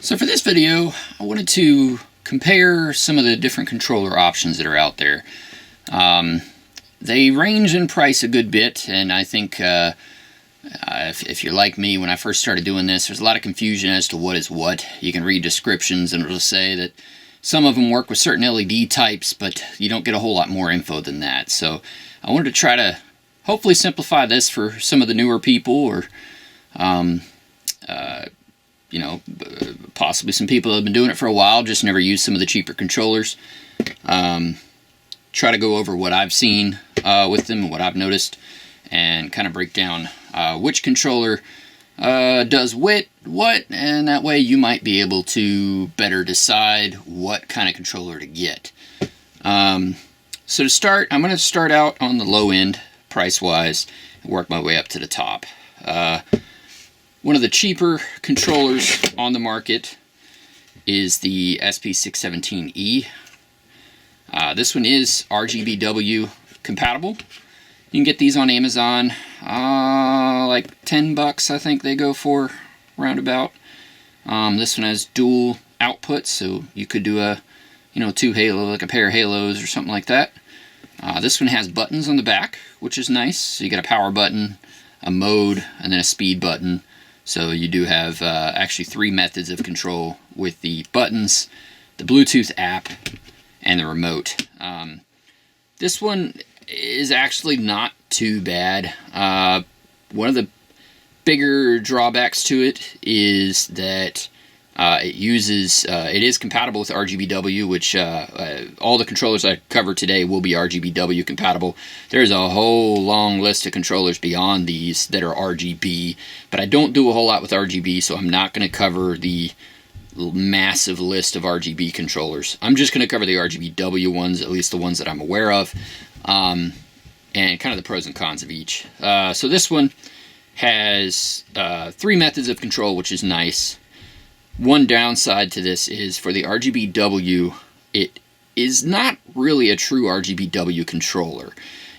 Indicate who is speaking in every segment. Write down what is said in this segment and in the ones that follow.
Speaker 1: So for this video, I wanted to compare some of the different controller options that are out there. They range in price a good bit, and I think if you're like me, when I first started doing this, there's a lot of confusion as to what is what. You can read descriptions and it'll say that some of them work with certain LED types, but you don't get a whole lot more info than that. So I wanted to try to hopefully simplify this for some of the newer people, or you know, possibly some people that have been doing it for a while, just never used some of the cheaper controllers. Try to go over what I've seen with them and what I've noticed, and kind of break down which controller does what, and that way you might be able to better decide what kind of controller to get. So to start, I'm going to start out on the low end price-wise and work my way up to the top. One of the cheaper controllers on the market is the SP617E. This one is RGBW compatible. You can get these on Amazon, like $10 I think they go for, roundabout. This one has dual outputs, so you could do a, two halo, like a pair of halos or something like that. This one has buttons on the back, which is nice. So you got a power button, a mode, and then a speed button. So you do have actually 3 methods of control with the buttons, the Bluetooth app, and the remote. This one is actually not too bad. One of the bigger drawbacks to it is that it is compatible with RGBW, which all the controllers I cover today will be RGBW compatible. There's a whole long list of controllers beyond these that are RGB, but I don't do a whole lot with RGB, so I'm not going to cover the massive list of RGB controllers. I'm just going to cover the RGBW ones, at least the ones that I'm aware of, and kind of the pros and cons of each. So this one has 3 methods of control, which is nice. One downside to this is for the RGBW, it is not really a true RGBW controller.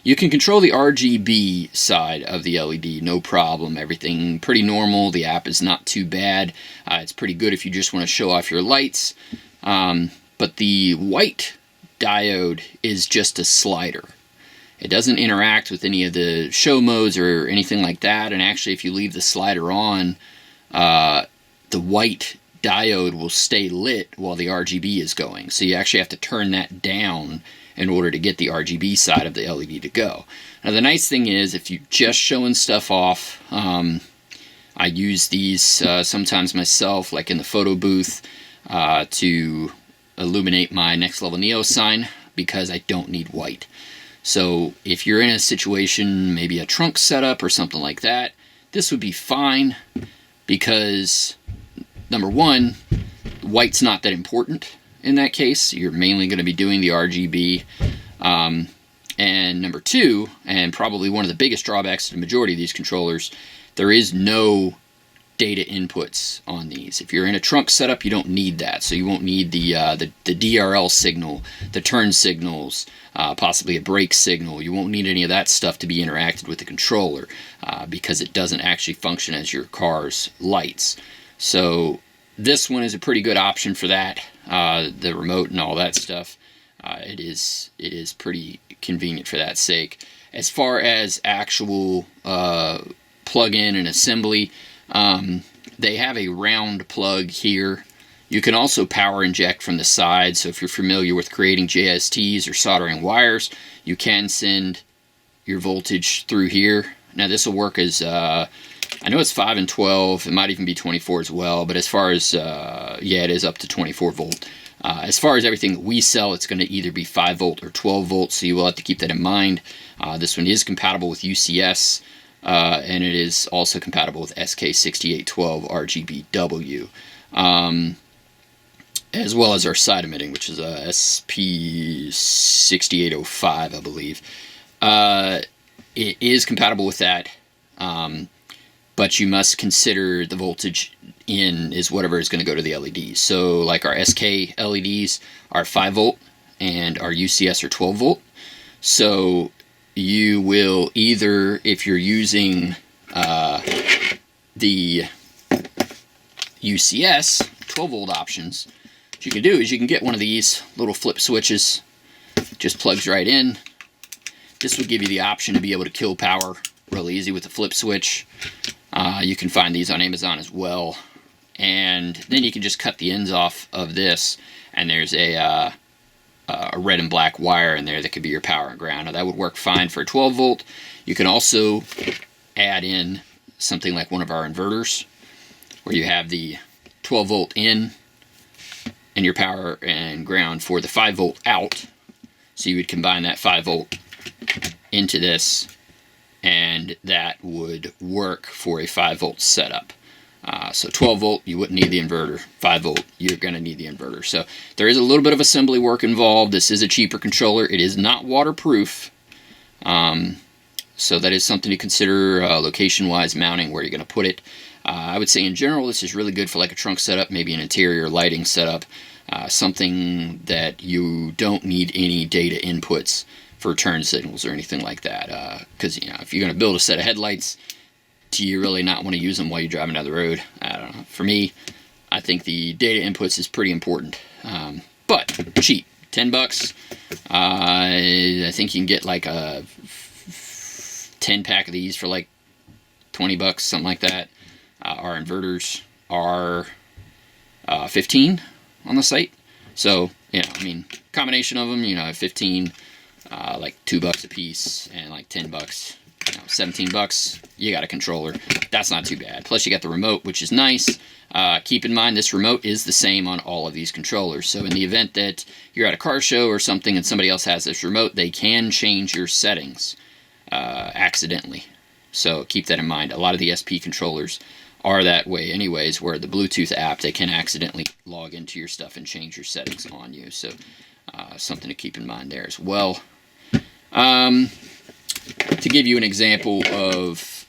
Speaker 1: You can control the RGB side of the LED, no problem. Everything pretty normal. The app is not too bad. It's pretty good if you just want to show off your lights. But the white diode is just a slider. It doesn't interact with any of the show modes or anything like that. And actually, if you leave the slider on, the white diode will stay lit while the RGB is going. So you actually have to turn that down in order to get the RGB side of the LED to go. Now the nice thing is, if you're just showing stuff off, I use these sometimes myself, like in the photo booth, to illuminate my Next Level Neo sign, because I don't need white. So if you're in a situation, maybe a trunk setup or something like that, this would be fine, because number one, white's not that important in that case. You're mainly going to be doing the RGB. And number two, and probably one of the biggest drawbacks to the majority of these controllers, there is no data inputs on these. If you're in a trunk setup, you don't need that. So you won't need the DRL signal, the turn signals, possibly a brake signal. You won't need any of that stuff to be interacted with the controller, because it doesn't actually function as your car's lights. So this one is a pretty good option for that. The remote and all that stuff, it is pretty convenient for that sake. As far as actual plug-in and assembly, they have a round plug here. You can also power inject from the side, so if you're familiar with creating JSTs or soldering wires, you can send your voltage through here. Now this will work as I know it's 5 and 12. It might even be 24 as well. But as far as, yeah, it is up to 24 volt. As far as everything that we sell, it's going to either be 5 volt or 12 volt. So you will have to keep that in mind. This one is compatible with UCS. And it is also compatible with SK6812 RGBW. As well as our side emitting, which is a SP6805, I believe. It is compatible with that. But you must consider the voltage in is whatever is going to go to the LEDs. So like our SK LEDs are 5 volt and our UCS are 12 volt. So you will either, if you're using the UCS 12 volt options, what you can do is you can get one of these little flip switches, just plugs right in. This would give you the option to be able to kill power real easy with the flip switch. You can find these on Amazon as well. And then you can just cut the ends off of this, and there's a red and black wire in there that could be your power and ground. Now that would work fine for a 12 volt. You can also add in something like one of our inverters, where you have the 12 volt in and your power and ground for the 5 volt out. So you would combine that 5 volt into this, and that would work for a 5 volt setup. So 12 volt, you wouldn't need the inverter. 5 volt, you're going to need the inverter. So there is a little bit of assembly work involved. This is a cheaper controller. It is not waterproof. So that is something to consider location-wise, mounting, where you're going to put it. I would say in general, this is really good for like a trunk setup, maybe an interior lighting setup, something that you don't need any data inputs for turn signals or anything like that. Because if you're going to build a set of headlights, do you really not want to use them while you're driving down the road? I don't know. For me, I think the data inputs is pretty important. But cheap, $10. I think you can get like a 10-pack of these for like $20, something like that. Our inverters are 15 on the site. So, I mean, combination of them, 15, like $2 a piece, and like $10, $17, you got a controller. That's not too bad. Plus you got the remote, which is nice. Keep in mind this remote is the same on all of these controllers. So in the event that you're at a car show or something and somebody else has this remote, they can change your settings accidentally. So keep that in mind. A lot of the SP controllers are that way anyways, where the Bluetooth app, they can accidentally log into your stuff and change your settings on you. So something to keep in mind there as well. To give you an example of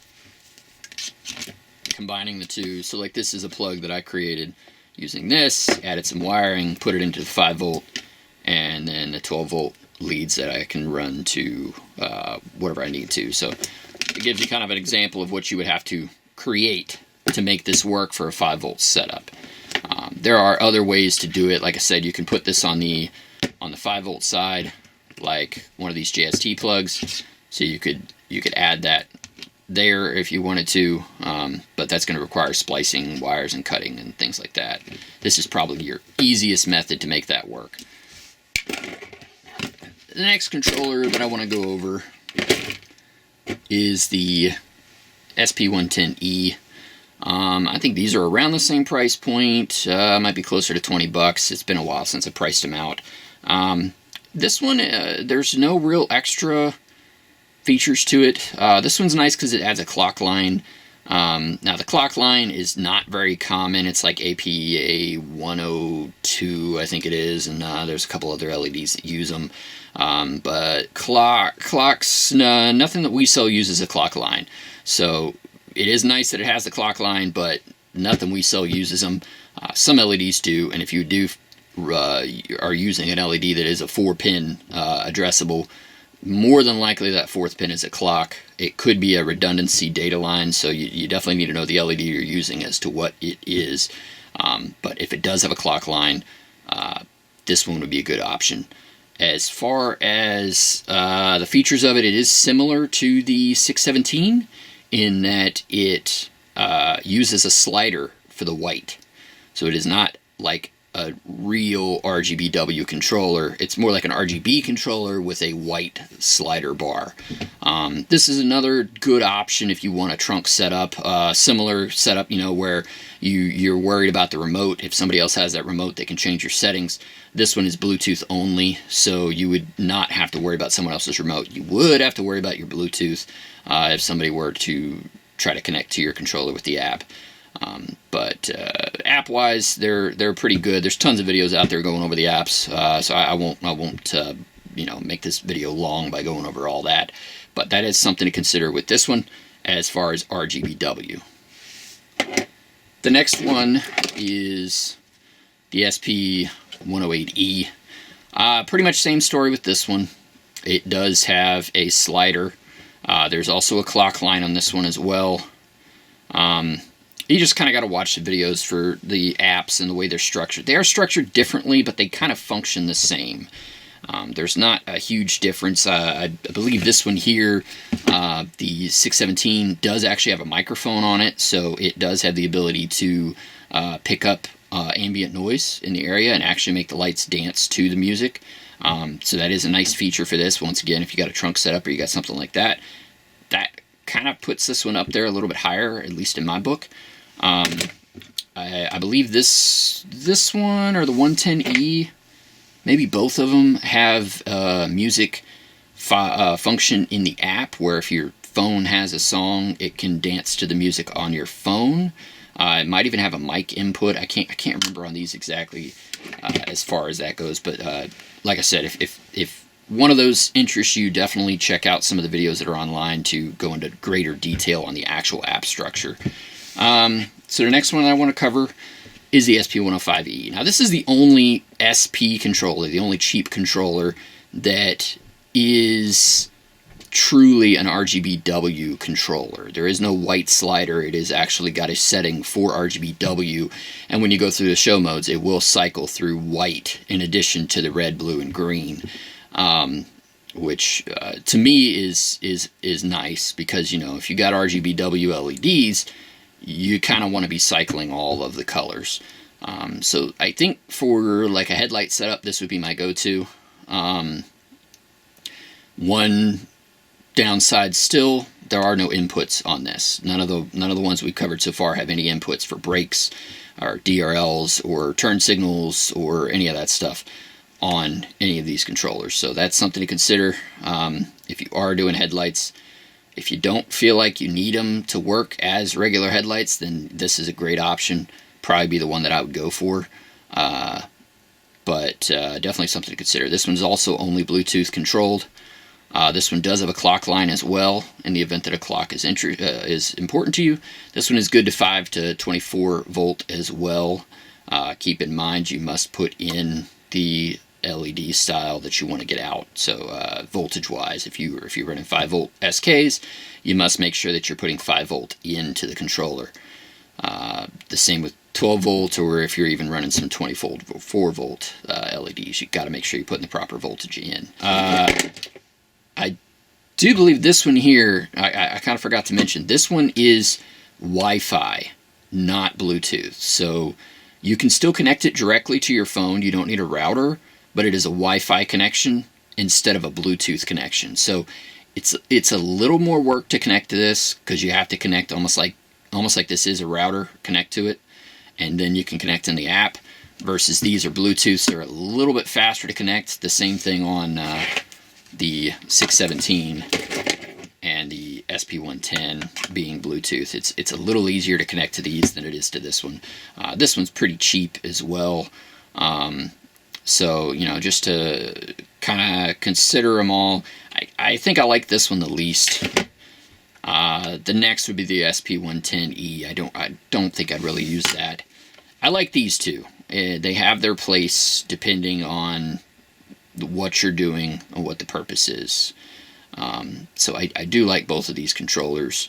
Speaker 1: combining the two, so like this is a plug that I created using this, added some wiring, put it into the 5 volt, and then the 12 volt leads that I can run to whatever I need to. So it gives you kind of an example of what you would have to create to make this work for a 5 volt setup. There are other ways to do it. Like I said, you can put this on the 5 volt side, like one of these JST plugs. So you could add that there if you wanted to, but that's going to require splicing wires and cutting and things like that. This is probably your easiest method to make that work. The next controller that I want to go over is the SP110E. I think these are around the same price point. Might be closer to $20. It's been a while since I priced them out. This one, there's no real extra features to it. This one's nice because it adds a clock line. Now the clock line is not very common. It's like APA 102, I think it is, and there's a couple other LEDs that use them. But clocks, nothing that we sell uses a clock line. So it is nice that it has the clock line, but nothing we sell uses them. Some LEDs do, and if you do are using an LED that is a 4-pin addressable, more than likely that 4th pin is a clock. It could be a redundancy data line, so you definitely need to know the LED you're using as to what it is. But if it does have a clock line, this one would be a good option. As far as the features of it, it is similar to the 617 in that it uses a slider for the white. So it is not like a real RGBW controller. It's more like an RGB controller with a white slider bar. This is another good option if you want a trunk setup, similar setup, where you're worried about the remote. If somebody else has that remote, they can change your settings. This one is Bluetooth only, so you would not have to worry about someone else's remote. You would have to worry about your Bluetooth if somebody were to try to connect to your controller with the app. But app-wise, they're pretty good. There's tons of videos out there going over the apps, so I won't make this video long by going over all that. But that is something to consider with this one as far as RGBW. The next one is the SP108E. Pretty much same story with this one. It does have a slider. There's also a clock line on this one as well. You just kind of got to watch the videos for the apps and the way they're structured. They are structured differently, but they kind of function the same. There's not a huge difference. I believe this one here, the 617, does actually have a microphone on it, so it does have the ability to pick up ambient noise in the area and actually make the lights dance to the music. So that is a nice feature for this. Once again, if you got a trunk setup or you got something like that, that kind of puts this one up there a little bit higher, at least in my book. I believe this one or the 110E, maybe both of them have music function in the app, where if your phone has a song, it can dance to the music on your phone. It might even have a mic input. I can't remember on these exactly as far as that goes, but like I said, if one of those interests you, definitely check out some of the videos that are online to go into greater detail on the actual app structure. So the next one I want to cover is the SP105E. Now this is the only SP controller, the only cheap controller that is truly an RGBW controller. There is no white slider. It is actually got a setting for RGBW, and when you go through the show modes, it will cycle through white in addition to the red, blue, and green, which to me is nice, because, you know, if you got RGBW LEDs, you kind of want to be cycling all of the colors. So I think for like a headlight setup, this would be my go-to. One downside still, there are no inputs on this. None of the ones we've covered so far have any inputs for brakes or DRLs or turn signals or any of that stuff on any of these controllers. So that's something to consider if you are doing headlights. If you don't feel like you need them to work as regular headlights, then this is a great option. Probably be the one that I would go for. But definitely something to consider. This one's also only Bluetooth controlled. This one does have a clock line as well, in the event that a clock is important to you. This one is good to 5 to 24 volt as well. Keep in mind you must put in the LED style that you want to get out. So voltage wise, if you're running 5 volt SKs, you must make sure that you're putting 5 volt into the controller. The same with 12 volt, or if you're even running some 24 volt LEDs, you got to make sure you're putting the proper voltage in. I do believe this one here, I kind of forgot to mention, this one is Wi-Fi, not Bluetooth. So you can still connect it directly to your phone. You don't need a router, but it is a Wi-Fi connection instead of a Bluetooth connection. So it's a little more work to connect to this, because you have to connect almost like this is a router, connect to it, and then you can connect in the app, versus these are Bluetooth. They're a little bit faster to connect. The same thing on the 617 and the SP110 being Bluetooth. It's a little easier to connect to these than it is to this one. This one's pretty cheap as well. So, you know, just to kind of consider them all, I think I like this one the least. The next would be the SP110E. I don't think I'd really use that. I like these two. They have their place depending on what you're doing and what the purpose is. So I do like both of these controllers,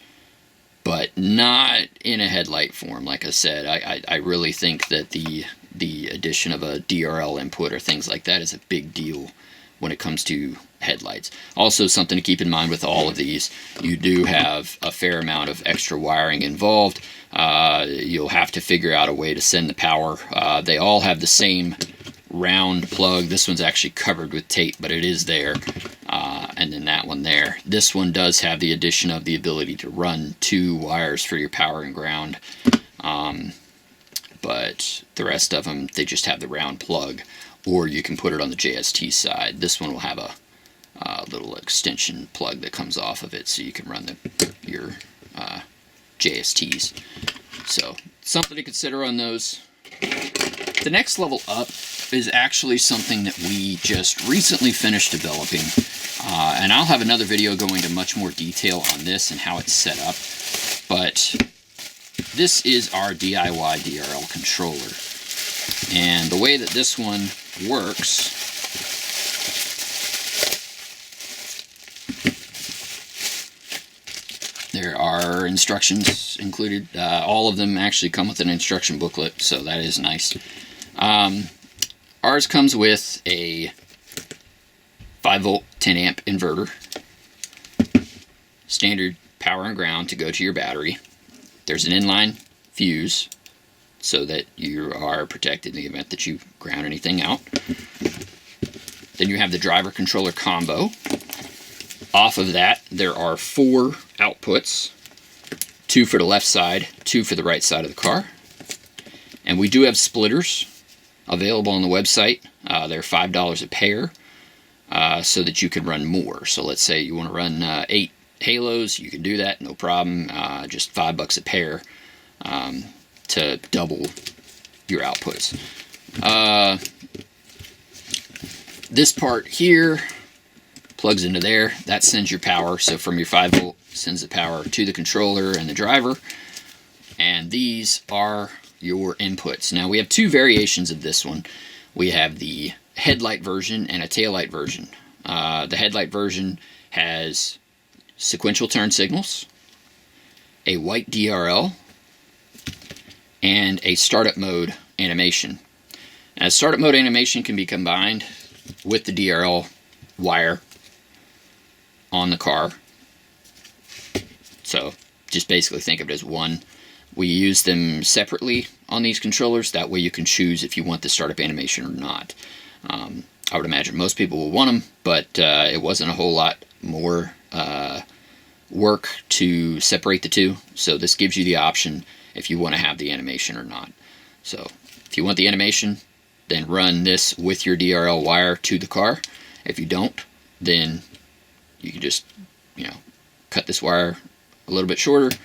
Speaker 1: but not in a headlight form. Like I said, I really think that the addition of a DRL input or things like that is a big deal when it comes to headlights. Also, something to keep in mind with all of these, you do have a fair amount of extra wiring involved. You'll have to figure out a way to send the power. They all have the same round plug. This one's actually covered with tape, but it is there. And then that one there. This one does have the addition of the ability to run 2 wires for your power and ground. But the rest of them, they just have the round plug, or you can put it on the JST side. This one will have a little extension plug that comes off of it, so you can run your JSTs. So something to consider on those. The next level up is actually something that we just recently finished developing, and I'll have another video going into much more detail on this and how it's set up, but this is our DIY DRL controller, and the way that this one works, There are instructions included. All of them actually come with an instruction booklet, so that is nice. Ours comes with a 5-volt 10-amp inverter, standard power and ground to go to your battery. There's an inline fuse so that you are protected in the event that you ground anything out. Then you have the driver controller combo. Off of that, there are 4 outputs, 2 for the left side, 2 for the right side of the car. And we do have splitters available on the website. They're $5 a pair, so that you can run more. So let's say you want to run 8 halos, you can do that, no problem. Just $5 a pair to double your outputs. This part here plugs into there. That sends your power. So from your 5-volt, sends the power to the controller and the driver. And these are your inputs. Now we have 2 variations of this one. We have the headlight version and a taillight version. The headlight version has sequential turn signals, a white DRL, and a startup mode animation. Now, startup mode animation can be combined with the DRL wire on the car. So just basically think of it as one. We use them separately on these controllers. That way you can choose if you want the startup animation or not. I would imagine most people will want them, but it wasn't a whole lot more work to separate the two. So this gives you the option if you want to have the animation or not. So if you want the animation, then run this with your DRL wire to the car. If you don't, then you can just, cut this wire a little bit shorter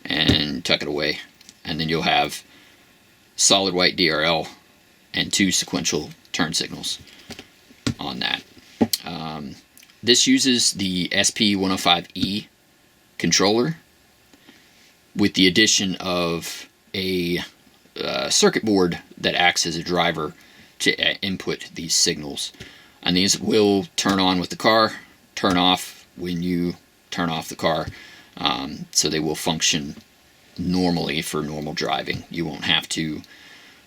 Speaker 1: and tuck it away. And then you'll have solid white DRL and 2 sequential turn signals on that. This uses the SP105E controller with the addition of a circuit board that acts as a driver to input these signals. And these will turn on with the car, turn off when you turn off the car. So they will function normally for normal driving. You won't have to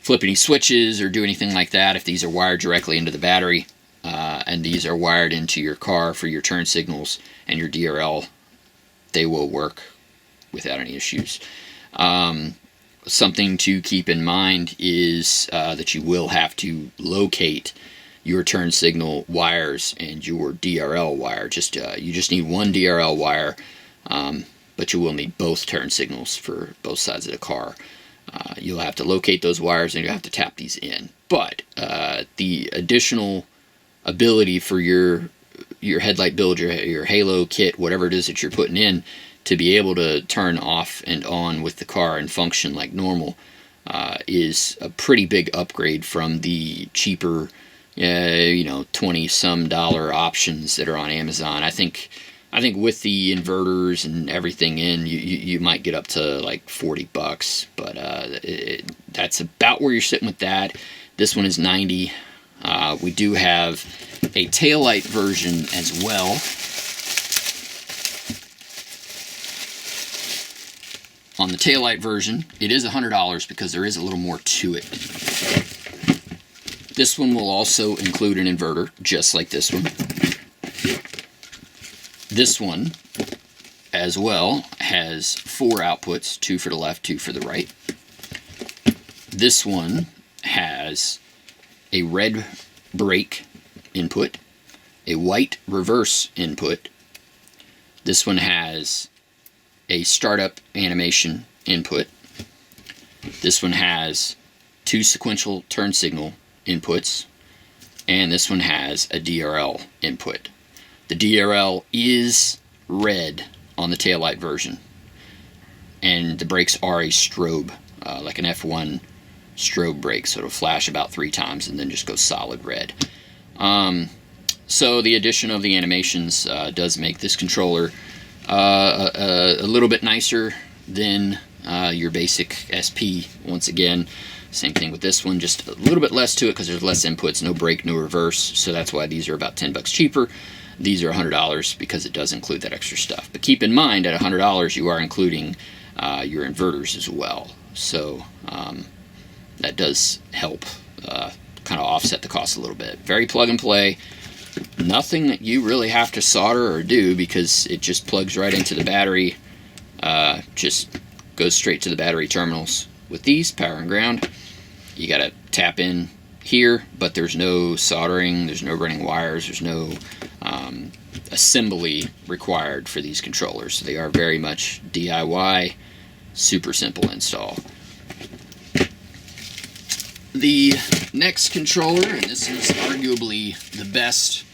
Speaker 1: flip any switches or do anything like that if these are wired directly into the battery. And these are wired into your car for your turn signals and your DRL. They will work without any issues. Something to keep in mind is that you will have to locate your turn signal wires and your DRL wire. You just need one DRL wire, but you will need both turn signals for both sides of the car. You'll have to locate those wires and you'll have to tap these in. But the additional ability for your headlight build, your halo kit, whatever it is that you're putting in, to be able to turn off and on with the car and function like normal is a pretty big upgrade from the cheaper, $20-some options that are on Amazon. I think with the inverters and everything in, you might get up to like $40, but that's about where you're sitting with that. This one is $90. We do have a taillight version as well. On the taillight version, it is $100 because there is a little more to it. This one will also include an inverter, just like this one. This one, as well, has 4 outputs, 2 for the left, 2 for the right. This one has a red brake input, a white reverse input. This one has a startup animation input. This one has 2 sequential turn signal inputs, and this one has a DRL input. The DRL is red on the taillight version, and the brakes are a strobe, like an F1 strobe brake, so it'll flash about 3 times and then just go solid red. So the addition of the animations does make this controller a little bit nicer than your basic SP. Once again, Same thing with this one, just a little bit less to it because there's less inputs, no brake, no reverse, so that's why these are about $10 cheaper. These are $100 because it does include that extra stuff. But keep in mind, at $100 you are including your inverters as well, so that does help kind of offset the cost a little bit. Very plug and play. Nothing that you really have to solder or do because it just plugs right into the battery, just goes straight to the battery terminals. With these, power and ground, you gotta tap in here, but there's no soldering, there's no running wires, there's no assembly required for these controllers. So they are very much DIY, super simple install. The next controller, and this is arguably the best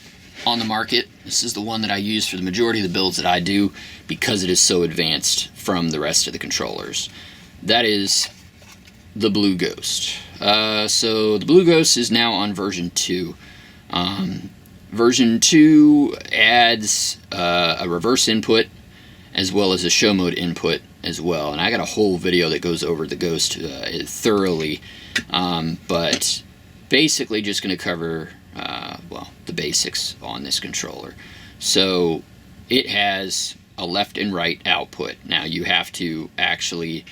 Speaker 1: on the market, this is the one that I use for the majority of the builds that I do because it is so advanced from the rest of the controllers. That is the Blue Ghost. So the Blue Ghost is now on version 2. Version 2 adds a reverse input as well as a show mode input as well. And I got a whole video that goes over the Ghost thoroughly. But basically just going to cover, well, the basics on this controller. So it has a left and right output. Now you have to actually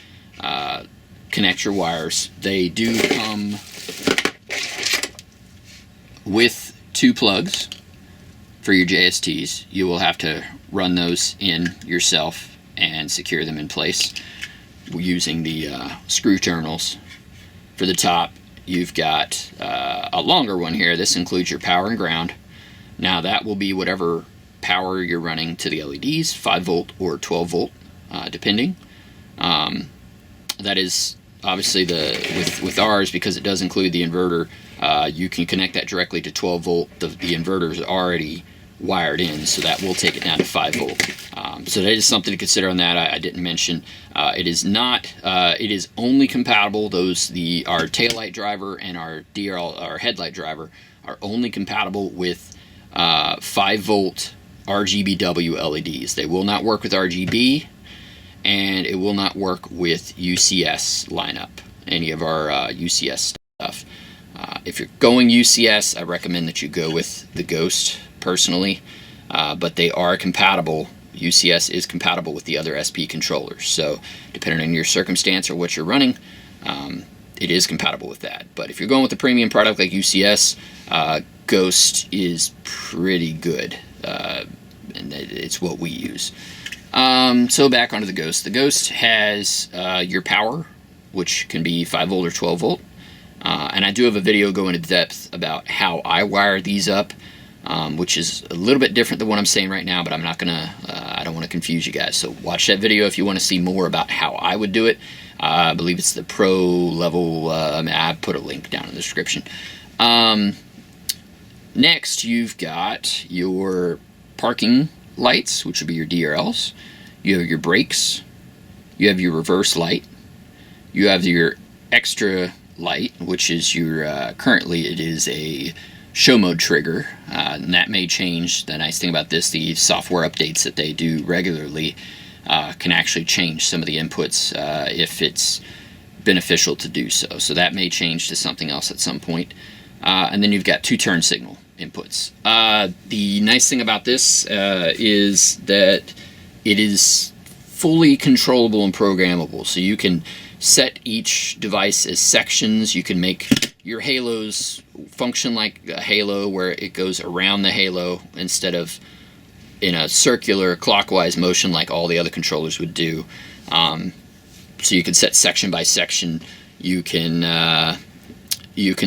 Speaker 1: connect your wires. They do come with 2 plugs for your JSTs. You will have to run those in yourself and secure them in place using the screw terminals. For the top, you've got a longer one here. This includes your power and ground. Now that will be whatever power you're running to the LEDs, 5 volt or 12 volt, depending. That is obviously with ours, because it does include the inverter, you can connect that directly to 12 volt. The inverter is already wired in, so that will take it down to 5 volt. So that is something to consider on that. I didn't mention. It is not. It is only compatible. Our taillight driver and our DRL, our headlight driver, are only compatible with 5 volt RGBW LEDs. They will not work with RGB, and it will not work with UCS lineup. Any of our UCS stuff. If you're going UCS, I recommend that you go with the Ghost personally, but they are compatible. UCS is compatible with the other SP controllers, so depending on your circumstance or what you're running, it is compatible with that. But if you're going with a premium product like UCS, Ghost is pretty good, and it's what we use. So back onto the Ghost. The Ghost has your power, which can be 5 volt or 12 volt, and I do have a video going into depth about how I wire these up, which is a little bit different than what I'm saying right now, but I'm not gonna, I don't want to confuse you guys. So watch that video if you want to see more about how I would do it. I believe it's the pro level. I put a link down in the description. Next, you've got your parking lights, which would be your DRLs. You have your brakes. You have your reverse light. You have your extra light, which is your, currently it is a show mode trigger, and that may change. The nice thing about this, the software updates that they do regularly can actually change some of the inputs if it's beneficial to do so. So that may change to something else at some point. And then you've got 2 turn signal inputs. The nice thing about this is that it is fully controllable and programmable. So you can set each device as sections. You can make your halos function like a halo, where it goes around the halo instead of in a circular clockwise motion like all the other controllers would do. So you can set section by section. You can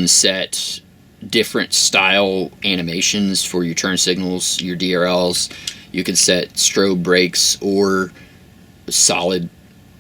Speaker 1: set different style animations for your turn signals, your DRLs. You can set strobe brakes or solid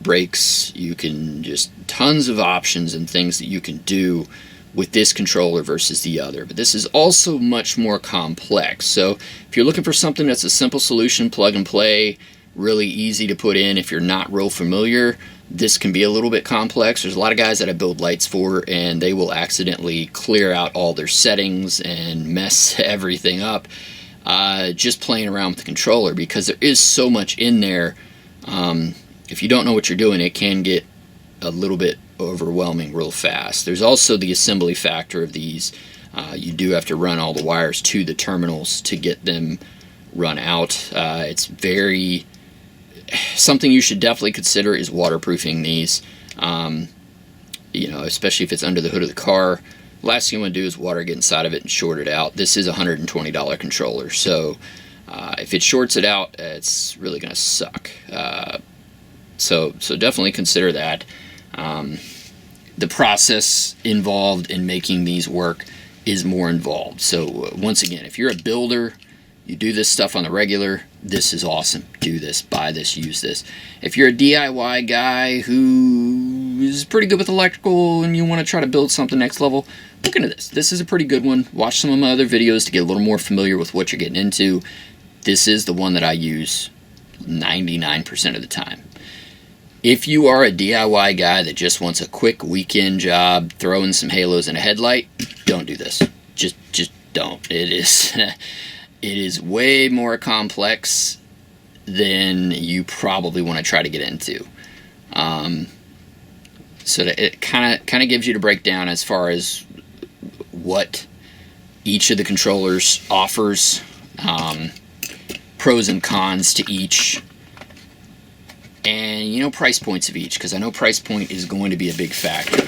Speaker 1: brakes. You can just tons of options and things that you can do with this controller versus the other. But this is also much more complex. So if you're looking for something that's a simple solution, plug and play, really easy to put in, if you're not real familiar, this can be a little bit complex. There's a lot of guys that I build lights for, and they will accidentally clear out all their settings and mess everything up just playing around with the controller, because there is so much in there. If you don't know what you're doing, it can get a little bit overwhelming real fast. There's also the assembly factor of these. You do have to run all the wires to the terminals to get them run out. It's something you should definitely consider is waterproofing these. You know, especially if it's under the hood of the car. Last thing you want to do is water get inside of it and short it out. This is a $120 controller, so if it shorts it out, it's really going to suck. So definitely consider that. The process involved in making these work is more involved. So once again, if you're a builder, you do this stuff on the regular, this is awesome. Do this, buy this, use this. If you're a DIY guy who is pretty good with electrical and you want to try to build something next level, look into this. This is a pretty good one. Watch some of my other videos to get a little more familiar with what you're getting into. This is the one that I use 99% of the time. If you are a DIY guy that just wants a quick weekend job, throw in some halos and a headlight, don't do this. Just don't. It is way more complex than you probably want to try to get into. So that it kind of gives you to break down as far as what each of the controllers offers, pros and cons to each, and you know, price points of each, because I know price point is going to be a big factor.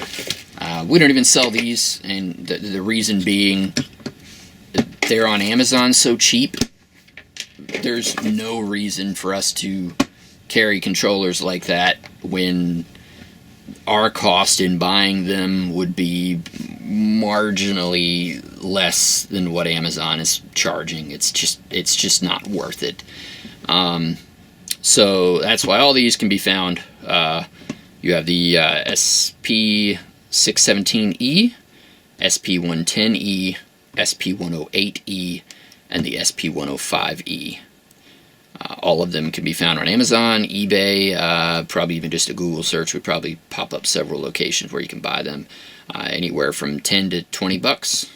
Speaker 1: We don't even sell these, and the reason being they're on Amazon so cheap. There's no reason for us to carry controllers like that when our cost in buying them would be marginally less than what Amazon is charging. It's just not worth it. So that's why all these can be found. You have the SP617E, SP110E, SP108E, and the SP105E. All of them can be found on Amazon, eBay, probably even just a Google search would probably pop up several locations where you can buy them. Anywhere from 10 to 20 bucks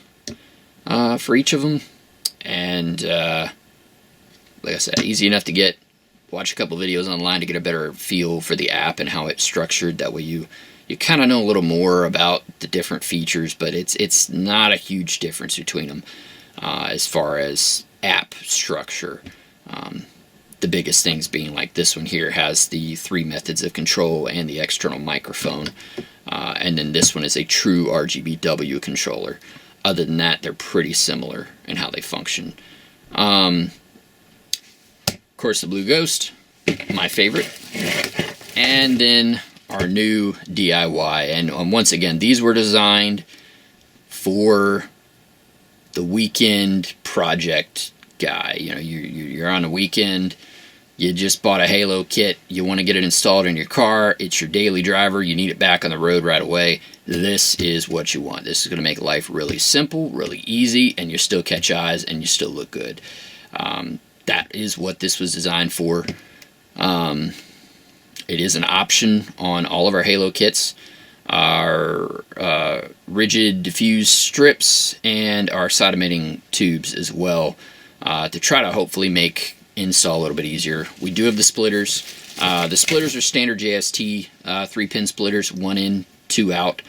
Speaker 1: for each of them. And like I said, easy enough to get. Watch a couple videos online to get a better feel for the app and how it's structured. That way you kind of know a little more about the different features, but it's not a huge difference between them as far as app structure. The biggest things being like this one here has the 3 methods of control and the external microphone, and then this one is a true RGBW controller. Other than that, they're pretty similar in how they function. Of course, the Blue Ghost, my favorite, and then our new DIY. And once again, these were designed for the weekend project guy. You know, you're on a weekend, you just bought a halo kit, you want to get it installed in your car, it's your daily driver, you need it back on the road right away. This is what you want. This is going to make life really simple, really easy, and you still catch eyes and you still look good. That is what this was designed for. It is an option on all of our halo kits. Our rigid diffuse strips and our side emitting tubes as well, to try to hopefully make install a little bit easier. We do have the splitters. The splitters are standard JST 3-pin splitters, 1 in, 2 out.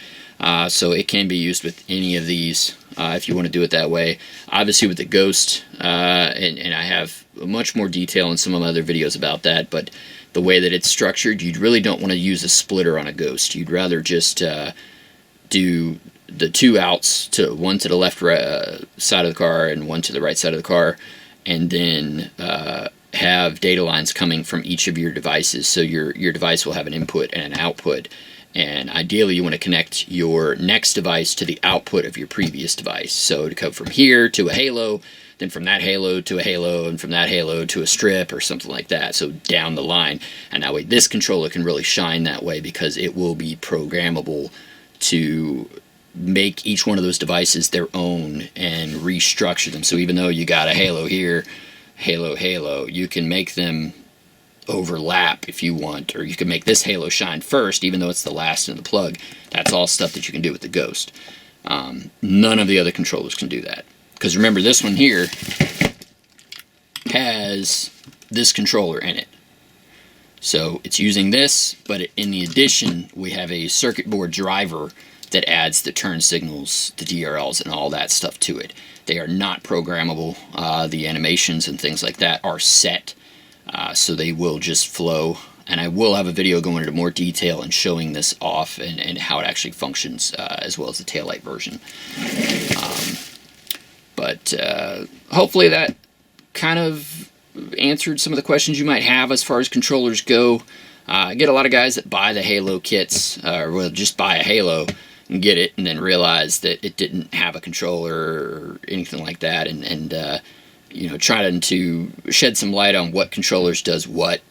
Speaker 1: So it can be used with any of these if you want to do it that way. Obviously with the Ghost, and I have much more detail in some of my other videos about that, but the way that it's structured, you really don't want to use a splitter on a Ghost. You'd rather just do the 2 outs, one to the left side of the car and one to the right side of the car, and then have data lines coming from each of your devices. So your device will have an input and an output. And ideally, you want to connect your next device to the output of your previous device. So to go from here to a halo, then from that halo to a halo, and from that halo to a strip or something like that. So down the line. And that way, this controller can really shine that way because it will be programmable to make each one of those devices their own and restructure them. So even though you got a halo here, halo, you can make them overlap if you want, or you can make this halo shine first even though it's the last in the plug. That's all stuff that you can do with the Ghost. None of the other controllers can do that, because remember, this one here has this controller in it. So it's using this, but in the addition, we have a circuit board driver that adds the turn signals, the DRLs, and all that stuff to it. They are not programmable. The animations and things like that are set, so they will just flow. And I will have a video going into more detail and showing this off and how it actually functions, as well as the taillight version. But hopefully that kind of answered some of the questions you might have as far as controllers go. I get a lot of guys that buy the Halo kits, or will just buy a Halo and get it and then realize that it didn't have a controller or anything like that, and you know, trying to shed some light on what controllers does what.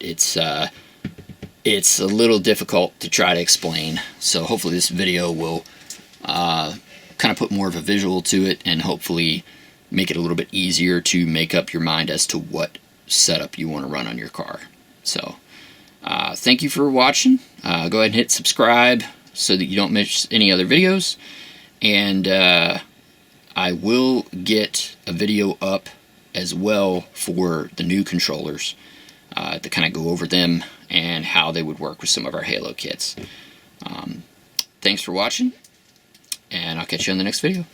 Speaker 1: It's a little difficult to try to explain, so hopefully this video will kind of put more of a visual to it and hopefully make it a little bit easier to make up your mind as to what setup you want to run on your car. So thank you for watching. Go ahead and hit subscribe so that you don't miss any other videos, and I will get a video up as well for the new controllers to kind of go over them and how they would work with some of our Halo kits. Thanks for watching, and I'll catch you on the next video.